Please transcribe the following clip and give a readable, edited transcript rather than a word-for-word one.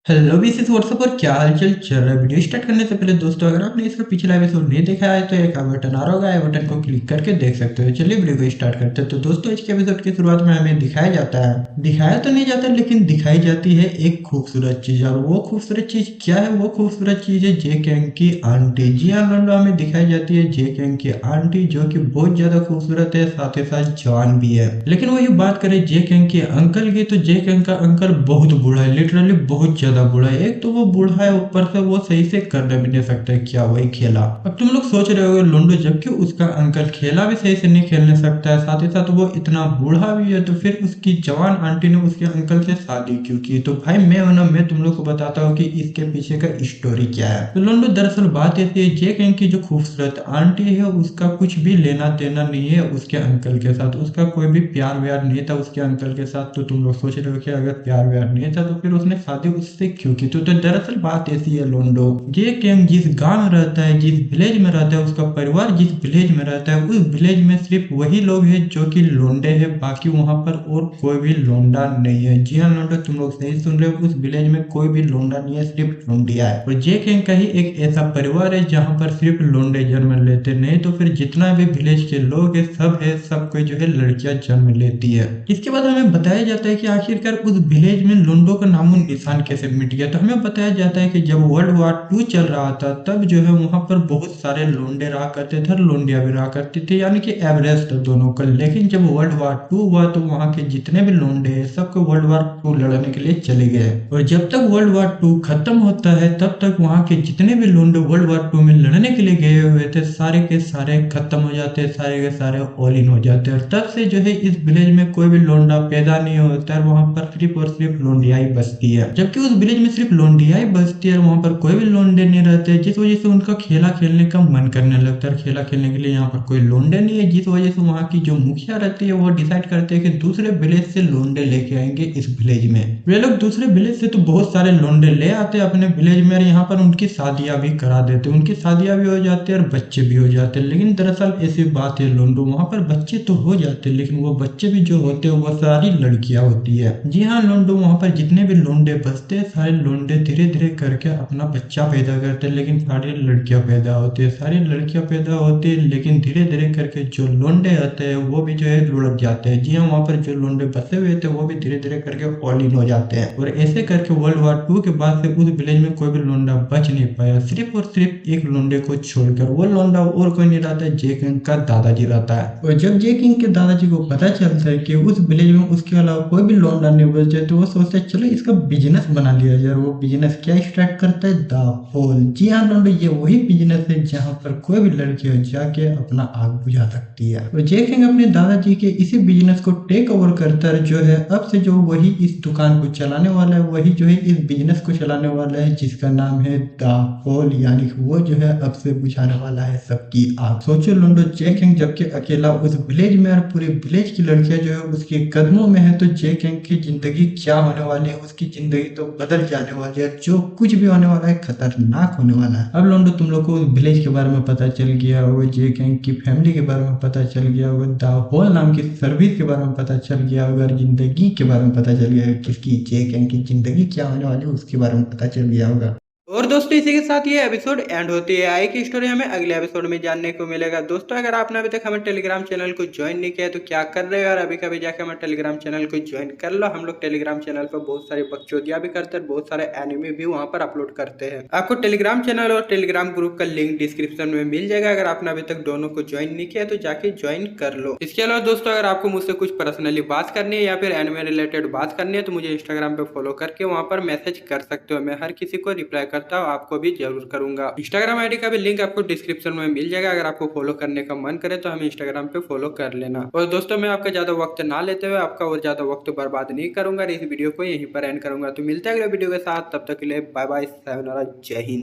Hello BCs WhatsApp पर क्या हालचाल चल रहा है। वीडियो स्टार्ट करने से पहले दोस्तों अगर आपने इसका पिछला एपिसोड नहीं देखा है तो एक बटन आ रहा होगा, आई बटन को क्लिक करके देख सकते हो। चलिए वीडियो को स्टार्ट करते हैं। तो दोस्तों आज के एपिसोड की शुरुआत में हमें दिखाया जाता है, दिखाया तो नहीं जाता लेकिन दिखाई जाती है एक खूबसूरत चीज। और वो खूबसूरत चीज क्या है? वो खूबसूरत चीज है जे कैंग की आंटी। जी हाँ दोस्तों, हमें दिखाई जाती है जे कैंग की आंटी जो कि बहुत ज्यादा खूबसूरत है, साथ ही साथ जवान भी है। लेकिन वही बात करें जे कैंग के अंकल की, तो जे कैंग का अंकल बहुत बूढ़ा है, लिटरली बहुत ज्यादा बूढ़ा है। एक तो वो बूढ़ा है, ऊपर से वो सही से कर भी नहीं सकता है क्या वही खेला। अब तुम लोग सोच रहे हो लोंडो, जबकि उसका अंकल खेला भी सही से नहीं खेलने सकता है, साथ ही साथ वो इतना बूढ़ा भी है, तो फिर उसकी जवान आंटी ने उसके अंकल से शादी क्यों की? तो भाई मैं तुम लोग को बताता हूँ कि इसके पीछे का स्टोरी क्या है। तो लोंडो दरअसल बात ऐसी है, जे कैंग की जो खूबसूरत आंटी है उसका कुछ भी लेना देना नहीं है उसके अंकल के साथ। उसका कोई भी प्यार व्यार नहीं था उसके अंकल के साथ। तो तुम लोग सोच रहे हो कि अगर प्यार व्यार नहीं था तो फिर उसने शादी उससे क्यों की? तो दरअसल बात ऐसी है लोंडो, ये कैंग जिस गांव में रहता है, जिस विलेज में रहता है, उसका परिवार जिस विलेज में रहता है, उस विलेज में सिर्फ वही लोग हैं जो कि लोंडे हैं, बाकी वहां पर और कोई भी लोंडा नहीं है। जी हाँ लोंडो, तुम लोग सही सुन रहे हो, उस विलेज में कोई भी लोंडा नहीं है, सिर्फ लोंडिया है। और जे कैंग का ही एक ऐसा परिवार है जहाँ पर सिर्फ लोंडे जन्म लेते, नहीं तो फिर जितना भी विलेज के लोग है सब है, सब कोई जो है लड़कियां जन्म लेती है। इसके बाद हमें बताया जाता है कि आखिरकार उस विलेज में लोंडो का नामो निशान कैसे मिट गया। तो हमें बताया जाता है कि जब वर्ल्ड वॉर 2 चल रहा था तब जो है वहां पर बहुत सारे लोंडे रहा करते थे और लोंडिया भी रहा करती थी, यानी कि एवरेज था दोनों का। लेकिन जब वर्ल्ड वॉर 2 हुआ तो वहां के जितने भी लोंडे हैं सबको वर्ल्ड वॉर 2 लड़ने के लिए चले गए। और जब तक वर्ल्ड वॉर 2 खत्म होता है तब तक वहां के जितने भी लोंडे वर्ल्ड वॉर 2 में लड़ने के लिए गए हुए थे सारे के सारे खत्म हो जाते हैं, सारे के सारे ऑल इन हो जाते हैं। और तब से जो है इस विलेज में कोई भी लोंडा पैदा नहीं होता है, वहां पर सिर्फ और सिर्फ लोंडिया ही बसती है। जबकि उस विलेज में सिर्फ लोंडिया ही बसती है और वहां पर कोई भी लोंडे नहीं रहते, जिस वजह से उनका खेला खेलने का मन करने लगता है। खेला खेलने के लिए यहाँ पर कोई लोंडे नहीं है, जिस वजह से वहाँ की जो मुखिया रहती है वो डिसाइड करते हैं कि दूसरे विलेज से लोंडे लेके आएंगे इस विलेज में। वे लोग दूसरे विलेज से तो बहुत सारे लोंडे ले आते हैं अपने विलेज में और यहाँ पर उनकी शादियां भी करा देते हैं। उनकी शादियां भी हो जाती है और बच्चे भी हो जाते हैं। लेकिन दरअसल ऐसी बात है लोंडो, वहां पर बच्चे तो हो जाते हैं लेकिन वो बच्चे भी जो होते हैं वो सारी लड़कियां होती है। जी हाँ लोंडो, वहां पर जितने भी लोंडे बसते हैं सारे लोंडे धीरे धीरे करके अपना बच्चा पैदा करते हैं, लेकिन सारी लड़कियां पैदा होती है, सारी लड़कियां पैदा होती है, लेकिन धीरे धीरे करके जो लोंडे होते हैं वो भी जो है लुढ़क जाते हैं। जी हाँ, वहां पर जो लोंडे बसे हुए थे वो भी धीरे धीरे करके ऑल इन हो जाते हैं। और ऐसे करके वर्ल्ड वॉर 2 के बाद से उस विलेज में कोई भी लोंडा बच नहीं पाया, सिर्फ और सिर्फ एक लोंडे को छोड़कर। वो लोंडा और कोई नहीं रहता है, जे किंग का दादाजी रहता है। और जब जे किंग के दादाजी को पता चलता है कि उस विलेज में उसके अलावा कोई भी लौंडा नहीं बचे, तो वो सोचते हैं चलो इसका बिजनेस बना लिया जाए। वो बिजनेस क्या स्टार्ट करता है? The whole. जी हाँ लौंडो, ये वही बिजनेस है जहाँ पर कोई भी लड़की हो जाके अपना आग बुझा सकती है। और जे किंग अपने दादाजी के इसी बिजनेस को टेक ओवर करता है, जो है अब से जो वही इस दुकान को चलाने वाला है, वही जो है इस बिजनेस को चलाने वाला है, जिसका नाम है द होल। यानी कि वो जो है अब से बुझाने वाला है सबकी आग। सोचो लोंडो, जे किंग जबकि अकेला उस विलेज में और पूरे विलेज की लड़कियां जो है उसके कदमों में है, तो जे किंग की जिंदगी क्या होने वाली है? उसकी जिंदगी तो बदल जाने वाली है, जो कुछ भी होने वाला है खतरनाक होने वाला है। अब लोंडो तुम लोग को उस विलेज के बारे में पता चल गया होगा, जे किंग की फैमिली के बारे में पता चल गया होगा, द होल नाम की सर्विस के बारे में पता चल गया होगा, जिंदगी के बारे में पता चल गया होगा, किसकी जे किंग की जिंदगी क्या होने वाली है उसके बारे में पता चल गया होगा। और दोस्तों इसी के साथ ये एपिसोड एंड होती है। आगे की स्टोरी हमें अगले एपिसोड में जानने को मिलेगा। दोस्तों अगर आपने अभी तक हमारे टेलीग्राम चैनल को ज्वाइन नहीं किया तो क्या कर रहे हो यार, अभी कभी जाके हमारे टेलीग्राम चैनल को ज्वाइन कर लो। हम लोग टेलीग्राम चैनल पर बहुत सारी बकचोदियां भी करते हैं, बहुत सारे एनिमे भी वहां पर अपलोड करते हैं। आपको टेलीग्राम चैनल और टेलीग्राम ग्रुप का लिंक डिस्क्रिप्शन में मिल जाएगा। अगर आपने अभी तक दोनों को ज्वाइन नहीं किया तो जाके ज्वाइन कर लो। इसके अलावा दोस्तों अगर आपको मुझसे कुछ पर्सनली बात करनी है या फिर एनिमे रिलेटेड बात करनी है तो मुझे इंस्टाग्राम पे फॉलो करके वहां पर मैसेज कर सकते हो। मैं हर किसी को रिप्लाई करता हूँ, आपको भी जरूर करूंगा। इंस्टाग्राम आईडी का भी लिंक आपको डिस्क्रिप्शन में मिल जाएगा। अगर आपको फॉलो करने का मन करे तो हमें इंस्टाग्राम पे फॉलो कर लेना। और दोस्तों मैं आपका ज्यादा वक्त ना लेते हुए आपका और ज्यादा वक्त बर्बाद नहीं करूंगा, इस वीडियो को यहीं पर एंड करूंगा। तो मिलते हैं अगले वीडियो के साथ, तब तक के लिए बाय बाय, सायोनारा, जय हिंद।